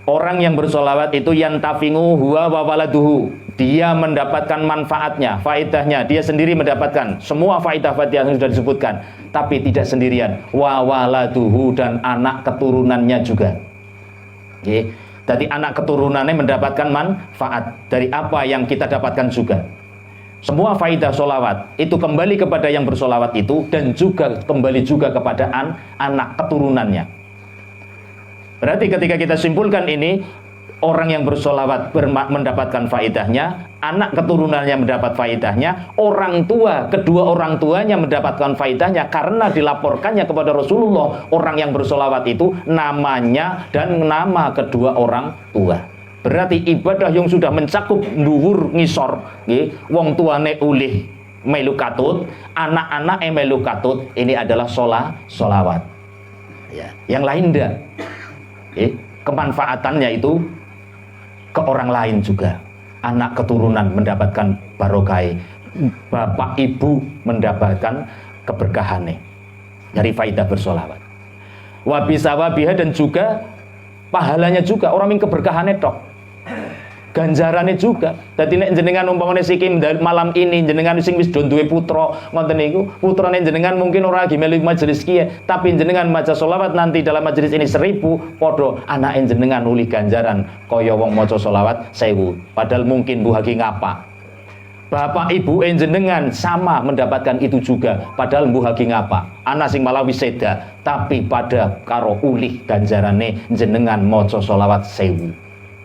orang yang bersolawat itu yantafingu huwa wa waladuhu, dia mendapatkan manfaatnya, faedahnya, dia sendiri mendapatkan semua faedah-faedah yang sudah disebutkan, tapi tidak sendirian, wa waladuhu, dan anak keturunannya juga. Jadi anak keturunannya mendapatkan manfaat dari apa yang kita dapatkan juga. Semua faedah solawat itu kembali kepada yang bersolawat itu, dan juga kembali juga kepada anak keturunannya. Berarti ketika kita simpulkan ini, orang yang bersolawat mendapatkan faedahnya, anak keturunannya mendapat faedahnya, orang tua, kedua orang tuanya mendapatkan faedahnya, karena dilaporkannya kepada Rasulullah orang yang bersolawat itu namanya dan nama kedua orang tua. Berarti ibadah yang sudah mencakup dhuwur ngisor, wong tuane ulih melu katut, anak-anak melu katut, ini adalah solawat. Ya. Yang lain enggak. Kemanfaatannya itu ke orang lain juga. Anak keturunan mendapatkan barokah, bapak ibu mendapatkan keberkahan dari faidah bersolawat. Wabisawabiha, dan juga pahalanya juga orang yang keberkahannya tok. ganjarane juga. Dadi nek jenengan umpamane siki malam ini jenengan sing wis do duwe putra ngoten niku, putrane jenengan mungkin ora lagi melu majelis kiye, tapi jenengan maca selawat nanti dalam majelis ini 1000, padha anake jenengan uli ganjaran kaya wong maca selawat 1000. Padahal mungkin Bu Hagi ngapa? Bapak ibu jenengan sama mendapatkan itu juga, padahal mbuh hagi ngapa ana sing malah wiseda tapi pada karo ulih ganjarane jenengan maca selawat 1000.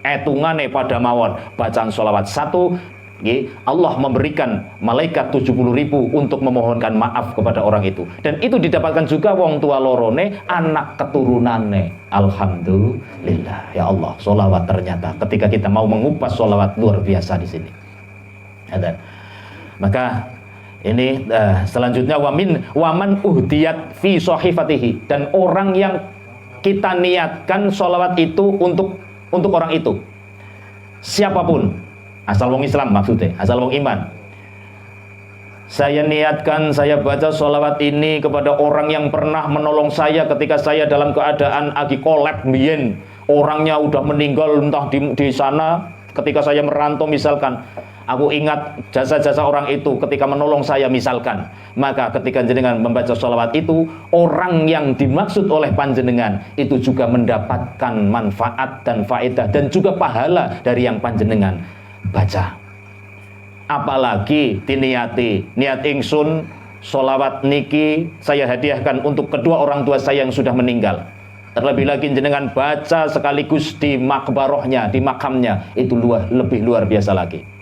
Etungane pada mawon bacaan selawat 1 nggih, Allah memberikan malaikat 70.000 untuk memohonkan maaf kepada orang itu, dan itu didapatkan juga wong tua lorone anak keturunane. Alhamdulillah ya Allah, selawat ternyata ketika kita mau mengupas selawat luar biasa di sini. Dan maka ini selanjutnya waman uhdiyat fi sahifatihi, dan orang yang kita niatkan sholawat itu untuk orang itu siapapun, asal wong Islam maksudnya, asal wong iman. Saya niatkan saya baca sholawat ini kepada orang yang pernah menolong saya ketika saya dalam keadaan agi kolab mbiyen, orangnya udah meninggal entah di sana ketika saya merantau misalkan. Aku ingat jasa-jasa orang itu ketika menolong saya misalkan. Maka ketika jenengan membaca sholawat itu, orang yang dimaksud oleh panjenengan itu juga mendapatkan manfaat dan faedah dan juga pahala dari yang panjenengan baca. Apalagi diniati, niat ingsun sholawat niki saya hadiahkan untuk kedua orang tua saya yang sudah meninggal. Terlebih lagi jenengan baca sekaligus di makbarohnya, di makamnya, itu lebih luar biasa lagi.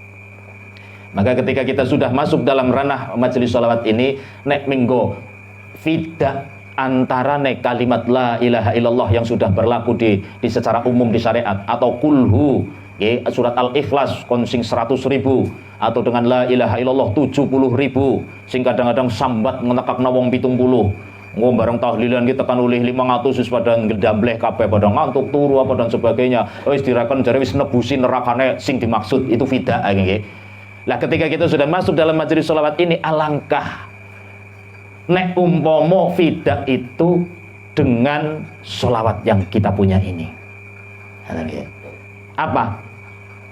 Maka ketika kita sudah masuk dalam ranah majelis sholawat ini, nek minggo fidak antara nek kalimat la ilaha illallah yang sudah berlaku di secara umum di syariat, atau kulhu surat al-ikhlas konsing 100.000, atau dengan la ilaha illallah 70.000, sing kadang-kadang sambat ngetekakna wong 70. Bareng tahlilan kita kan ulih 500 wis pada ngedambleh kabeh, pada ngantuk turu apa dan sebagainya. Wis dirakon jare wis nebusi nerakane sing dimaksud itu fidak nggih. Lah ketika kita sudah masuk dalam majelis sholawat ini, alangkah nek umpomo fidak itu dengan sholawat yang kita punya ini. Apa?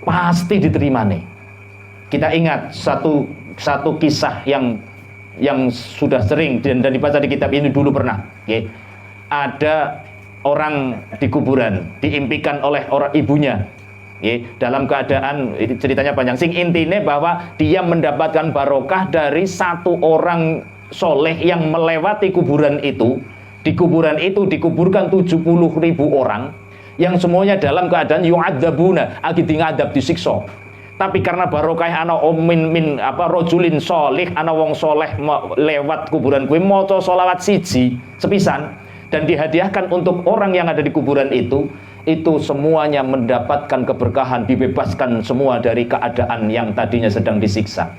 Pasti diterima nih. Kita ingat satu kisah yang sudah sering dan dibaca di kitab ini dulu pernah. Ada orang di kuburan diimpikan oleh orang ibunya. Dalam keadaan ceritanya panjang, sing intine bahwa dia mendapatkan barokah dari satu orang soleh yang melewati kuburan itu. Di kuburan itu dikuburkan 70.000 orang yang semuanya dalam keadaan yu'adzabuna, agi diadab disiksa. Tapi karena barokah ana min rojulin solih, ana wong soleh lewat kuburan kuwi maca sholawat siji sepisan dan dihadiahkan untuk orang yang ada di kuburan itu semuanya mendapatkan keberkahan, dibebaskan semua dari keadaan yang tadinya sedang disiksa.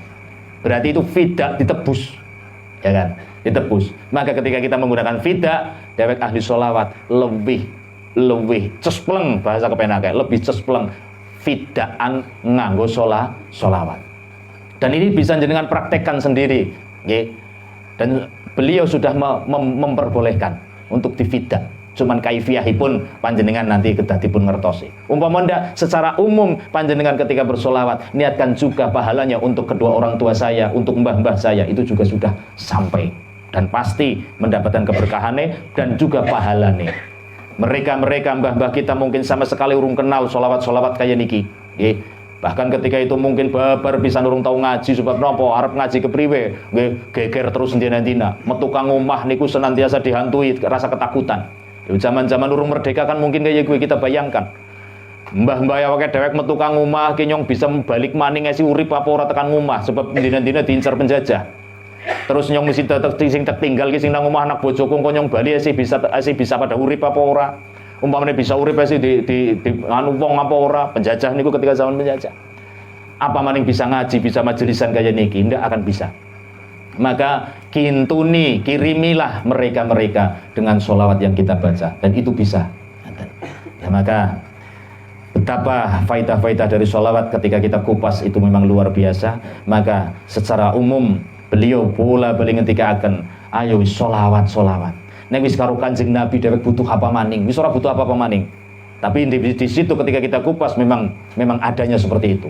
Berarti itu fidak ditebus, ya kan? Ditebus. Maka ketika kita menggunakan fidak, dewek ahli sholawat lebih cespleng, bahasa kepenake, lebih cespleng fidaan nganggo sholawat. Dan ini bisa jenengan praktekkan sendiri, ya. Dan beliau sudah memperbolehkan untuk difidak. Cuman kaifiyahipun panjenengan nanti kedadipun ngertosi. Umpamanya secara umum panjenengan ketika bersolawat niatkan juga pahalanya untuk kedua orang tua saya, untuk mbah-mbah saya, itu juga sudah sampai dan pasti mendapatkan keberkahannya dan juga pahalanya. Mereka mbah-mbah kita mungkin sama sekali urung kenal solawat kayak niki. Bahkan ketika itu mungkin babar bisa urung tahu ngaji sebab nopo arep ngaji kepriwe, geger terus dina-dina. Metu kang omah niku senantiasa dihantui rasa ketakutan. Zaman-zaman urung merdeka kan mungkin kayak gue kita bayangkan. Mbah-mbah ya wae dhewek metu kang omah ki nyong bisa balik maning ngesi urip apa ora tekan omah sebab dina-dina diincar penjajah. Terus nyong mesti tetep sing tertinggal ki sing nang omah anak bojoku kok nyong bali sih bisa pada urip apa ora. Umpamane bisa urip sih di anu wong apa ora, penjajah niku ketika zaman penjajah. Apa maning bisa ngaji, bisa majelisan kayak niki, ndak akan bisa. Maka kintuni, kirimilah mereka dengan sholawat yang kita baca, dan itu bisa. Ya, maka betapa faidah-faidah dari sholawat ketika kita kupas itu memang luar biasa. Maka secara umum beliau bola-bali ngetika akan ayo sholawat. Nek wis karo Kanjeng Nabi dhewek butuh apa maning? Wis ora butuh apa-apa maning. Tapi di situ ketika kita kupas memang adanya seperti itu.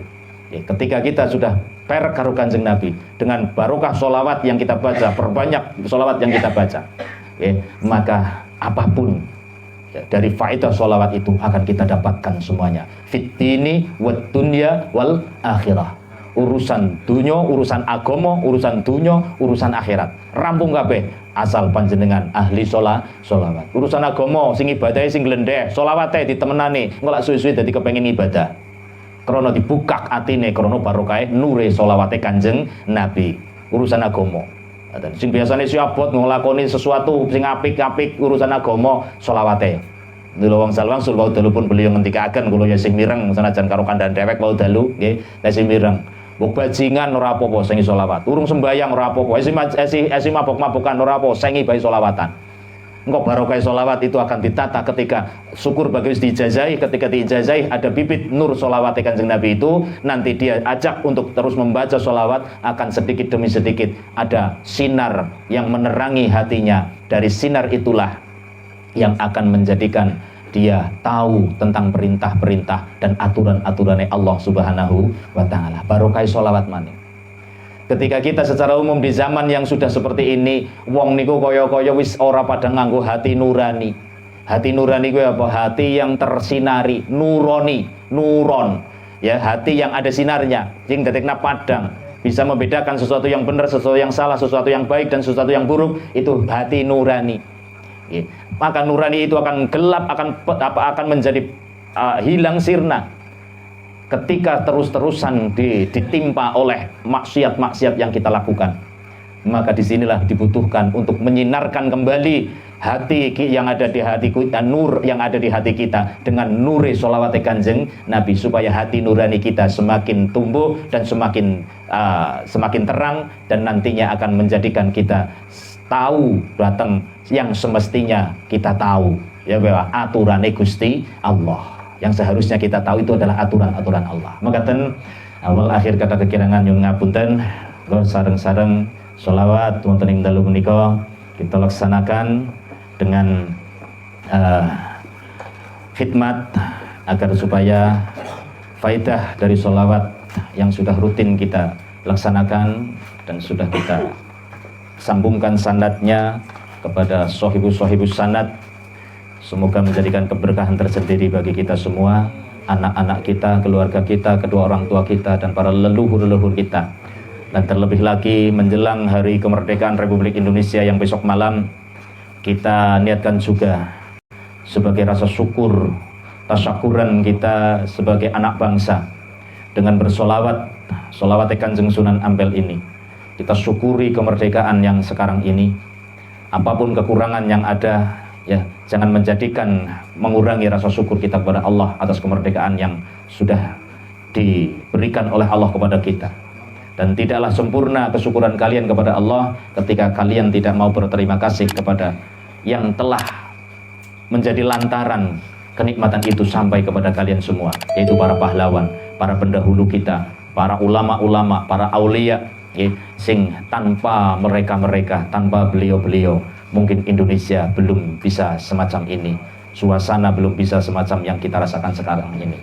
Ketika kita sudah perek karo Kanjeng Nabi dengan barokah sholawat yang kita baca, perbanyak sholawat yang kita baca, maka apapun dari faedah sholawat itu akan kita dapatkan semuanya. Fitini wad dunya wal akhirah. Urusan dunya, urusan agama, urusan dunya, urusan akhirat. Rampung kabeh asal panjenengan ahli sholawat. Urusan agama sing ibadahe sing glendheh, sholawate ditemenani, engko lak suwe-suwe dadi kepengin ibadah. Krana dibukak atine krana barokah nure sholawate Kanjeng Nabi. Urusan agama. Sing biasane siabot nglakoni sesuatu sing apik-apik urusan agama sholawate. Lho wong salwangsul wau dalu pun beliau ngendikaken kula ya sing mireng sanajan karo kandhan dhewek wau dalu nggih, sing mireng. Mbok bajingan ora apa-apa sing sholawat. Urung sembayang ora apa-apa. Esi mabok-mabokan ora apa, sing bae sholawatan. Engkau barokah sholawat itu akan ditata ketika syukur bagus diijazahi. Ketika diijazahi ada bibit nur sholawat Kanjeng Nabi itu, nanti dia ajak untuk terus membaca sholawat, akan sedikit demi sedikit ada sinar yang menerangi hatinya. Dari sinar itulah yang akan menjadikan dia tahu tentang perintah-perintah dan aturan-aturannya Allah Subhanahu wa Ta'ala. Barokah sholawat maning. Ketika kita secara umum di zaman yang sudah seperti ini, wong niku kaya-kaya wis ora pada nganggo hati nurani. Hati nurani kuwi apa? Hati yang tersinari, nuron. Ya, hati yang ada sinarnya, sing dadekna padang, bisa membedakan sesuatu yang benar, sesuatu yang salah, sesuatu yang baik dan sesuatu yang buruk, itu hati nurani. Ya. Maka nurani itu akan gelap, akan menjadi hilang sirna ketika terus-terusan ditimpa oleh maksiat-maksiat yang kita lakukan. Maka disinilah dibutuhkan untuk menyinarkan kembali hati yang ada di hati kita, nur yang ada di hati kita dengan nuri sholawat Kanjeng Nabi, supaya hati nurani kita semakin tumbuh dan semakin terang, dan nantinya akan menjadikan kita tahu datang yang semestinya kita tahu, ya bahwa aturan Gusti Allah. Yang seharusnya kita tahu itu adalah aturan-aturan Allah. Maka awal akhir kata kekirangan nyuwun ngapunten, kula sareng-sareng sholawat wonten ing dalu menika kita laksanakan dengan khidmat agar supaya faidah dari sholawat yang sudah rutin kita laksanakan dan sudah kita sambungkan sanadnya kepada sohibus sanad, semoga menjadikan keberkahan tersendiri bagi kita semua, anak-anak kita, keluarga kita, kedua orang tua kita, dan para leluhur-leluhur kita. Dan terlebih lagi menjelang hari kemerdekaan Republik Indonesia yang besok malam, kita niatkan juga sebagai rasa syukur, tasyakuran kita sebagai anak bangsa, dengan bersolawat Kanjeng Sunan Ampel ini. Kita syukuri kemerdekaan yang sekarang ini. Apapun kekurangan yang ada, ya, jangan menjadikan mengurangi rasa syukur kita kepada Allah atas kemerdekaan yang sudah diberikan oleh Allah kepada kita. Dan tidaklah sempurna kesyukuran kalian kepada Allah ketika kalian tidak mau berterima kasih kepada yang telah menjadi lantaran kenikmatan itu sampai kepada kalian semua, yaitu para pahlawan, para pendahulu kita, para ulama-ulama, para aulia, sing tanpa mereka, tanpa beliau-beliau, mungkin Indonesia belum bisa semacam ini, suasana belum bisa semacam yang kita rasakan sekarang ini.